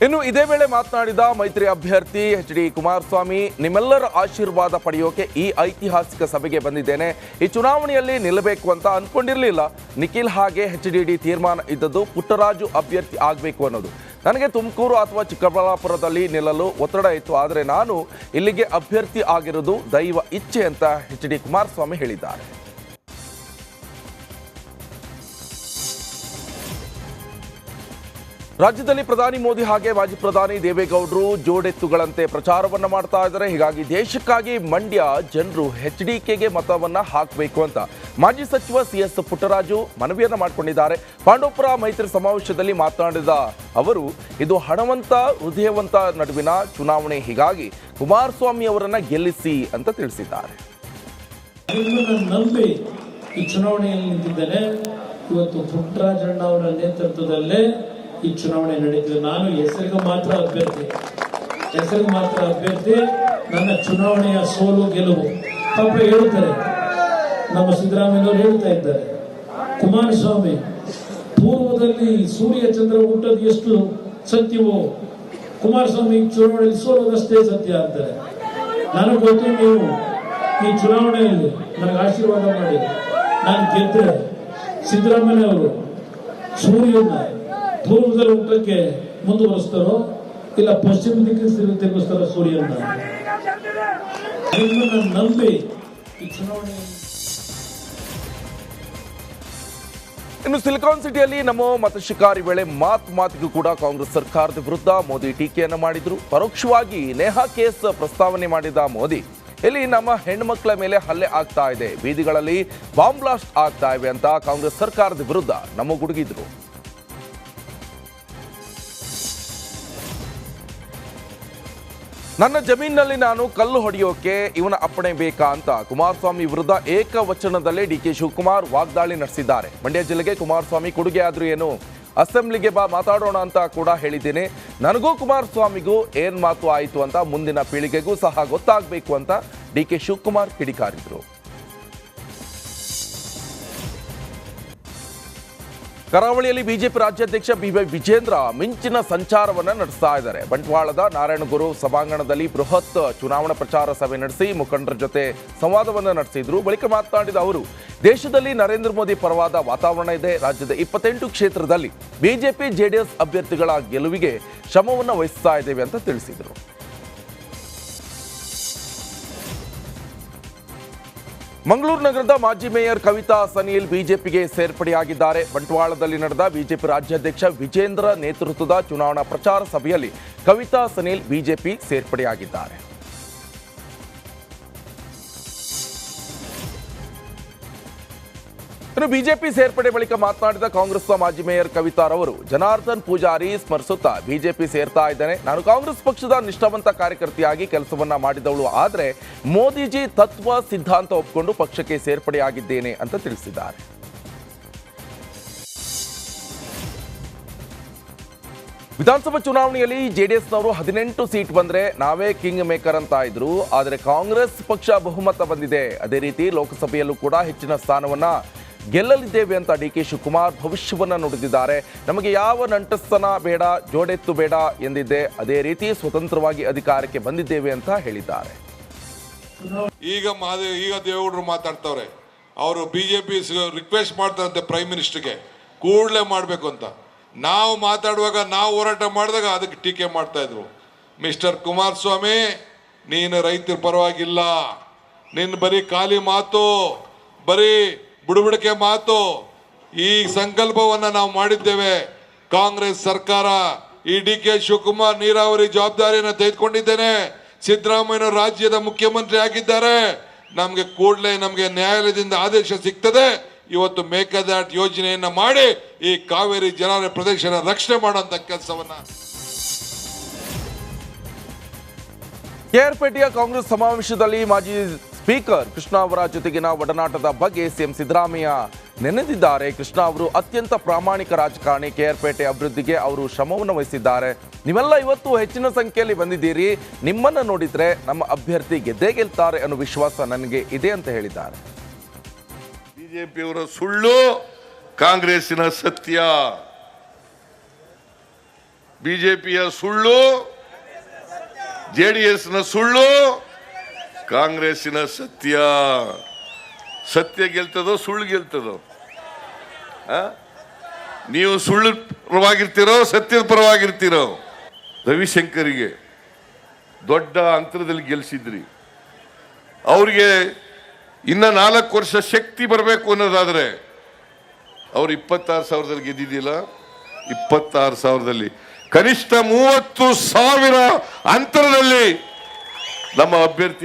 ಇನ್ನು ಇದೇ ವೇಳೆ ಮಾತನಾಡಿದ ಮೈತ್ರಿ ಅಭ್ಯರ್ಥಿ ಎಚ್.ಡಿ. ಕುಮಾರಸ್ವಾಮಿ, ನಿಮ್ಮೆಲ್ಲರ ಆಶೀರ್ವಾದ ಪಡೆಯೋಕೆ ಈ ಐತಿಹಾಸಿಕ ಸಭೆಗೆ ಬಂದಿದ್ದೇನೆ. ಈ ಚುನಾವಣೆಯಲ್ಲಿ ನಿಲ್ಲಬೇಕು ಅಂತ ಅನ್ಕೊಂಡಿರಲಿಲ್ಲ. ನಿಖಿಲ್ ಹಾಗೆ ಎಚ್.ಡಿ. ತೀರ್ಮಾನ ಇದ್ದದ್ದು ಪುಟ್ಟರಾಜು ಅಭ್ಯರ್ಥಿ ಆಗಬೇಕು ಅನ್ನೋದು. ನನಗೆ ತುಮಕೂರು ಅಥವಾ ಚಿಕ್ಕಬಳ್ಳಾಪುರದಲ್ಲಿ ನಿಲ್ಲಲು ಒತ್ತಡ ಇತ್ತು, ಆದರೆ ನಾನು ಇಲ್ಲಿಗೆ ಅಭ್ಯರ್ಥಿ ಆಗಿರೋದು ದೈವ ಇಚ್ಛೆ ಅಂತ ಎಚ್.ಡಿ. ಕುಮಾರಸ್ವಾಮಿ ಹೇಳಿದ್ದಾರೆ. ರಾಜ್ಯದಲ್ಲಿ ಪ್ರಧಾನಿ ಮೋದಿ ಹಾಗೆ ಮಾಜಿ ಪ್ರಧಾನಿ ದೇವೇಗೌಡರು ಜೋಡೆತ್ತುಗಳಂತೆ ಪ್ರಚಾರವನ್ನ ಮಾಡ್ತಾ ಇದ್ದಾರೆ. ಹೀಗಾಗಿ ದೇಶಕ್ಕಾಗಿ ಮಂಡ್ಯ ಜನರು ಎಚ್.ಡಿ.ಕೆಗೆ ಮತವನ್ನ ಹಾಕಬೇಕು ಅಂತ ಮಾಜಿ ಸಚಿವ ಸಿ.ಎಸ್. ಪುಟ್ಟರಾಜು ಮನವಿಯನ್ನ ಮಾಡಿಕೊಂಡಿದ್ದಾರೆ. ಪಾಂಡವಪುರ ಮೈತ್ರಿ ಸಮಾವೇಶದಲ್ಲಿ ಮಾತನಾಡಿದ ಅವರು, ಇದು ಹಣವಂತ ಹೃದಯವಂತ ನಡುವಿನ ಚುನಾವಣೆ, ಹೀಗಾಗಿ ಕುಮಾರಸ್ವಾಮಿ ಅವರನ್ನ ಗೆಲ್ಲಿಸಿ ಅಂತ ತಿಳಿಸಿದ್ದಾರೆ. ನಂಬಿ ಈ ಚುನಾವಣೆಯಲ್ಲಿ ನಿಂತಿದ್ದೇನೆ. ಇವತ್ತು ಪುಟ್ಟರಾಜಣ್ಣ ಅವರ ನೇತೃತ್ವದಲ್ಲೇ ಈ ಚುನಾವಣೆ ನಡೀತಿದೆ. ನಾನು ಹೆಸರಿಗೆ ಮಾತ್ರ ಅಭ್ಯರ್ಥಿ. ನನ್ನ ಚುನಾವಣೆಯ ಸೋಲು ಗೆಲುವು ಪಾಪ ಹೇಳ್ತಾರೆ, ನಮ್ಮ ಸಿದ್ದರಾಮಯ್ಯವರು ಹೇಳ್ತಾ ಇದ್ದಾರೆ. ಕುಮಾರಸ್ವಾಮಿ ಪೂರ್ವದಲ್ಲಿ ಸೂರ್ಯ ಚಂದ್ರ ಹುಟ್ಟೋದು ಎಷ್ಟು ಸತ್ಯವೋ, ಕುಮಾರಸ್ವಾಮಿ ಚುನಾವಣೆಯಲ್ಲಿ ಸೋಲೋದಷ್ಟೇ ಸತ್ಯ ಅಂತಾರೆ. ನನಗೆ ಗೊತ್ತು, ನೀವು ಈ ಚುನಾವಣೆಯಲ್ಲಿ ನನಗೆ ಆಶೀರ್ವಾದ ಮಾಡಿ ನಾನು ಗೆದ್ದರೆ ಸಿದ್ದರಾಮಯ್ಯ ಅವರು ಸೂರ್ಯನ ಪೂರ್ವದಲ್ಲಿ ಊಟಕ್ಕೆ ಮುಂದುವರಿಸ್ತಾರೋ ಇಲ್ಲ ಪಶ್ಚಿಮ ದಿಕ್ಕಿನ ತಿರುಗಿಸ್ತಾರೋ ಸೂರ್ಯನ. ನಂಬಿ ಈ ಚುನಾವಣೆ. ಇನ್ನು ಸಿಲಿಕಾನ್ ಸಿಟಿಯಲ್ಲಿ ನಮೋ ಮತ ಶಿಕಾರಿ ವೇಳೆ ಮಾತಿಗೂ ಕೂಡ ಕಾಂಗ್ರೆಸ್ ಸರ್ಕಾರದ ವಿರುದ್ಧ ಮೋದಿ ಟೀಕೆಯನ್ನು ಮಾಡಿದ್ರು. ಪರೋಕ್ಷವಾಗಿ ನೇಹಾ ಕೇಸ್ ಪ್ರಸ್ತಾವನೆ ಮಾಡಿದ ಮೋದಿ, ಇಲ್ಲಿ ನಮ್ಮ ಹೆಣ್ಮಕ್ಳ ಮೇಲೆ ಹಲ್ಲೆ ಆಗ್ತಾ ಇದೆ, ಬೀದಿಗಳಲ್ಲಿ ಬಾಂಬ್ ಬ್ಲಾಸ್ಟ್ ಆಗ್ತಾ ಇವೆ ಅಂತ ಕಾಂಗ್ರೆಸ್ ಸರ್ಕಾರದ ವಿರುದ್ಧ ಗುಡುಗಿದ್ರು. ನನ್ನ ಜಮೀನಿನಲ್ಲಿ ನಾನು ಕಲ್ಲು ಹೊಡೆಯೋಕೆ ಇವನ ಅಪ್ಪಣೆ ಬೇಕಾ ಅಂತ ಕುಮಾರಸ್ವಾಮಿ ವಿರುದ್ಧ ಏಕವಚನದಲ್ಲೇ ಡಿ.ಕೆ. ಶಿವಕುಮಾರ್ ವಾಗ್ದಾಳಿ ನಡೆಸಿದ್ದಾರೆ. ಮಂಡ್ಯ ಜಿಲ್ಲೆಗೆ ಕುಮಾರಸ್ವಾಮಿ ಕೊಡುಗೆ ಆದ್ರೂ ಏನು, ಅಸೆಂಬ್ಲಿಗೆ ಬಾ ಮಾತಾಡೋಣ ಅಂತ ಕೂಡ ಹೇಳಿದ್ದೇನೆ. ನನಗೂ ಕುಮಾರಸ್ವಾಮಿಗೂ ಏನ್ ಮಾತು ಆಯಿತು ಅಂತ ಮುಂದಿನ ಪೀಳಿಗೆಗೂ ಸಹ ಗೊತ್ತಾಗಬೇಕು ಅಂತ ಡಿ.ಕೆ. ಶಿವಕುಮಾರ್ ಕಿಡಿಕಾರಿದ್ರು. ಕರಾವಳಿಯಲ್ಲಿ ಬಿಜೆಪಿ ರಾಜ್ಯಾಧ್ಯಕ್ಷ ಬಿ.ವೈ. ವಿಜೇಂದ್ರ ಮಿಂಚಿನ ಸಂಚಾರವನ್ನ ನಡೆಸ್ತಾ ಇದ್ದಾರೆ. ಬಂಟ್ವಾಳದ ನಾರಾಯಣಗುರು ಸಭಾಂಗಣದಲ್ಲಿ ಬೃಹತ್ ಚುನಾವಣಾ ಪ್ರಚಾರ ಸಭೆ ನಡೆಸಿ ಮುಖಂಡರ ಜೊತೆ ಸಂವಾದವನ್ನು ನಡೆಸಿದ್ರು. ಬಳಿಕ ಮಾತನಾಡಿದ ಅವರು, ದೇಶದಲ್ಲಿ ನರೇಂದ್ರ ಮೋದಿ ಪರವಾದ ವಾತಾವರಣ ಇದೆ. ರಾಜ್ಯದ 28 ಕ್ಷೇತ್ರದಲ್ಲಿ ಬಿಜೆಪಿ ಜೆಡಿಎಸ್ ಅಭ್ಯರ್ಥಿಗಳ ಗೆಲುವಿಗೆ ಶ್ರಮವನ್ನು ವಹಿಸ್ತಾ ಇದ್ದೇವೆ ಅಂತ ತಿಳಿಸಿದರು. ಮಂಗಳೂರು ನಗರದ ಮಾಜಿ ಮೇಯರ್ ಕವಿತಾ ಸನೀಲ್ ಬಿಜೆಪಿಗೆ ಸೇರ್ಪಡೆಯಾಗಿದ್ದಾರೆ. ಬಂಟ್ವಾಳದಲ್ಲಿ ನಡೆದ ಬಿಜೆಪಿ ರಾಜ್ಯಾಧ್ಯಕ್ಷ ವಿಜೇಂದ್ರ ನೇತೃತ್ವದ ಚುನಾವಣಾ ಪ್ರಚಾರ ಸಭೆಯಲ್ಲಿ ಕವಿತಾ ಸನೀಲ್ ಬಿಜೆಪಿ ಸೇರ್ಪಡೆಯಾಗಿದ್ದಾರೆ. ಇನ್ನು ಬಿಜೆಪಿ ಸೇರ್ಪಡೆ ಬಳಿಕ ಮಾತನಾಡಿದ ಕಾಂಗ್ರೆಸ್ನ ಮಾಜಿ ಮೇಯರ್ ಕವಿತಾರವರು, ಜನಾರ್ದನ್ ಪೂಜಾರಿ ಸ್ಮರಿಸುತ್ತಾ ಬಿಜೆಪಿ ಸೇರ್ತಾ ಇದ್ದೇನೆ. ನಾನು ಕಾಂಗ್ರೆಸ್ ಪಕ್ಷದ ನಿಷ್ಠಾವಂತ ಕಾರ್ಯಕರ್ತೆಯಾಗಿ ಕೆಲಸವನ್ನ ಮಾಡಿದವಳು, ಆದರೆ ಮೋದಿಜಿ ತತ್ವ ಸಿದ್ಧಾಂತ ಒಪ್ಪಿಕೊಂಡು ಪಕ್ಷಕ್ಕೆ ಸೇರ್ಪಡೆಯಾಗಿದ್ದೇನೆ ಅಂತ ತಿಳಿಸಿದ್ದಾರೆ. ವಿಧಾನಸಭಾ ಚುನಾವಣೆಯಲ್ಲಿ ಜೆಡಿಎಸ್ನವರು 18 ಸೀಟ್ ಬಂದ್ರೆ ನಾವೇ ಕಿಂಗ್ ಮೇಕರ್ ಅಂತ ಇದ್ರು, ಆದರೆ ಕಾಂಗ್ರೆಸ್ ಪಕ್ಷ ಬಹುಮತ ಬಂದಿದೆ. ಅದೇ ರೀತಿ ಲೋಕಸಭೆಯಲ್ಲೂ ಕೂಡ ಹೆಚ್ಚಿನ ಸ್ಥಾನವನ್ನ ಗೆಲ್ಲಲಿದ್ದೇವೆ ಅಂತ ಡಿ.ಕೆ. ಶಿವಕುಮಾರ್ ಭವಿಷ್ಯವನ್ನ ನುಡಿದಿದ್ದಾರೆ. ನಮಗೆ ಯಾವ ನಂಟಸ್ತನ ಬೇಡ, ಜೋಡೆತ್ತು ಬೇಡ ಎಂದಿದ್ದೆ, ಅದೇ ರೀತಿ ಸ್ವತಂತ್ರವಾಗಿ ಅಧಿಕಾರಕ್ಕೆ ಬಂದಿದ್ದೇವೆ ಅಂತ ಹೇಳಿದ್ದಾರೆ. ಈಗ ದೇವೇಗೌಡರು ಮಾತಾಡ್ತವ್ರೆ, ಅವರು ಬಿಜೆಪಿ ರಿಕ್ವೆಸ್ಟ್ ಮಾಡ್ತಾರಂತೆ ಪ್ರೈಮ್ ಮಿನಿಸ್ಟರ್ಗೆ ಕೂಡಲೇ ಮಾಡಬೇಕು ಅಂತ. ನಾವು ಮಾತಾಡುವಾಗ, ನಾವು ಹೋರಾಟ ಮಾಡಿದಾಗ ಅದಕ್ಕೆ ಟೀಕೆ ಮಾಡ್ತಾ ಇದ್ರು. ಮಿಸ್ಟರ್ ಕುಮಾರಸ್ವಾಮಿ, ನೀನು ರೈತರ ಪರವಾಗಿಲ್ಲ, ನಿನ್ನ ಬರೀ ಖಾಲಿ ಮಾತು, ಬರೀ ಬುಡಬುಡಕೆ ಮಾತು. ಈ ಸಂಕಲ್ಪವನ್ನ ನಾವು ಮಾಡಿದ್ದೇವೆ. ಕಾಂಗ್ರೆಸ್ ಸರ್ಕಾರ, ಈ ಡಿ.ಕೆ. ಶಿವಕುಮಾರ್ ನೀರಾವರಿ ಜವಾಬ್ದಾರಿಯನ್ನು ತೆಗೆದುಕೊಂಡಿದ್ದೇನೆ. ಸಿದ್ದರಾಮಯ್ಯ ರಾಜ್ಯದ ಮುಖ್ಯಮಂತ್ರಿ ಆಗಿದ್ದಾರೆ. ನಮಗೆ ಕೂಡಲೇ ನಮಗೆ ನ್ಯಾಯಾಲಯದಿಂದ ಆದೇಶ ಸಿಗ್ತದೆ. ಇವತ್ತು ಮೇಕೆದಾಟು ಯೋಜನೆಯನ್ನ ಮಾಡಿ ಈ ಕಾವೇರಿ ಜಲಾನಯನ ಪ್ರದೇಶನ ರಕ್ಷಣೆ ಮಾಡುವಂತ ಕೆಲಸವನ್ನ. ಕೆಆರ್ಪೇಟೆಯ ಕಾಂಗ್ರೆಸ್ ಸಮಾವೇಶದಲ್ಲಿ ಮಾಜಿ ಸ್ಪೀಕರ್ ಕೃಷ್ಣ ಅವರ ಜೊತೆಗಿನ ಒಡನಾಟದ ಬಗ್ಗೆ ಸಿಎಂ ಸಿದ್ದರಾಮಯ್ಯ ನೆನೆದಿದ್ದಾರೆ. ಕೃಷ್ಣ ಅವರು ಅತ್ಯಂತ ಪ್ರಾಮಾಣಿಕ ರಾಜಕಾರಣಿ. ಕೆಆರ್ಪೇಟೆ ಅಭಿವೃದ್ಧಿಗೆ ಅವರು ಶ್ರಮವನ್ನು ವಹಿಸಿದ್ದಾರೆ. ನೀವೆಲ್ಲ ಇವತ್ತು ಹೆಚ್ಚಿನ ಸಂಖ್ಯೆಯಲ್ಲಿ ಬಂದಿದ್ದೀರಿ. ನಿಮ್ಮನ್ನ ನೋಡಿದ್ರೆ ನಮ್ಮ ಅಭ್ಯರ್ಥಿ ಗೆದ್ದೇ ಗೆಲ್ತಾರೆ ಅನ್ನೋ ವಿಶ್ವಾಸ ನನಗೆ ಇದೆ ಅಂತ ಹೇಳಿದ್ದಾರೆ. ಬಿಜೆಪಿಯವರ ಸುಳ್ಳು, ಕಾಂಗ್ರೆಸ್ಸಿನ ಸತ್ಯ. ಬಿಜೆಪಿಯ ಸುಳ್ಳು, JDS-ನ ಸುಳ್ಳು, ಕಾಂಗ್ರೆಸ್ಸಿನ ಸತ್ಯ. ಸತ್ಯ ಗೆಲ್ತದೋ ಸುಳ್ಳು ಗೆಲ್ತದೋ? ನೀವು ಸುಳ್ಳು ಪರವಾಗಿರ್ತೀರೋ ಸತ್ಯದ ಪರವಾಗಿರ್ತೀರೋ? ರವಿಶಂಕರಿಗೆ ದೊಡ್ಡ ಅಂತರದಲ್ಲಿ ಗೆಲ್ಲಿಸಿದ್ರಿ. ಅವ್ರಿಗೆ ಇನ್ನ 4 ವರ್ಷ ಶಕ್ತಿ ಬರಬೇಕು ಅನ್ನೋದಾದ್ರೆ ಅವ್ರು 26,000ದಲ್ಲಿ ಗೆದ್ದಿದ್ದಿಲ್ಲ, 26,000ದಲ್ಲಿ ಕನಿಷ್ಠ 30,000 ಅಂತರದಲ್ಲಿ ನಮ್ಮ ಅಭ್ಯರ್ಥಿ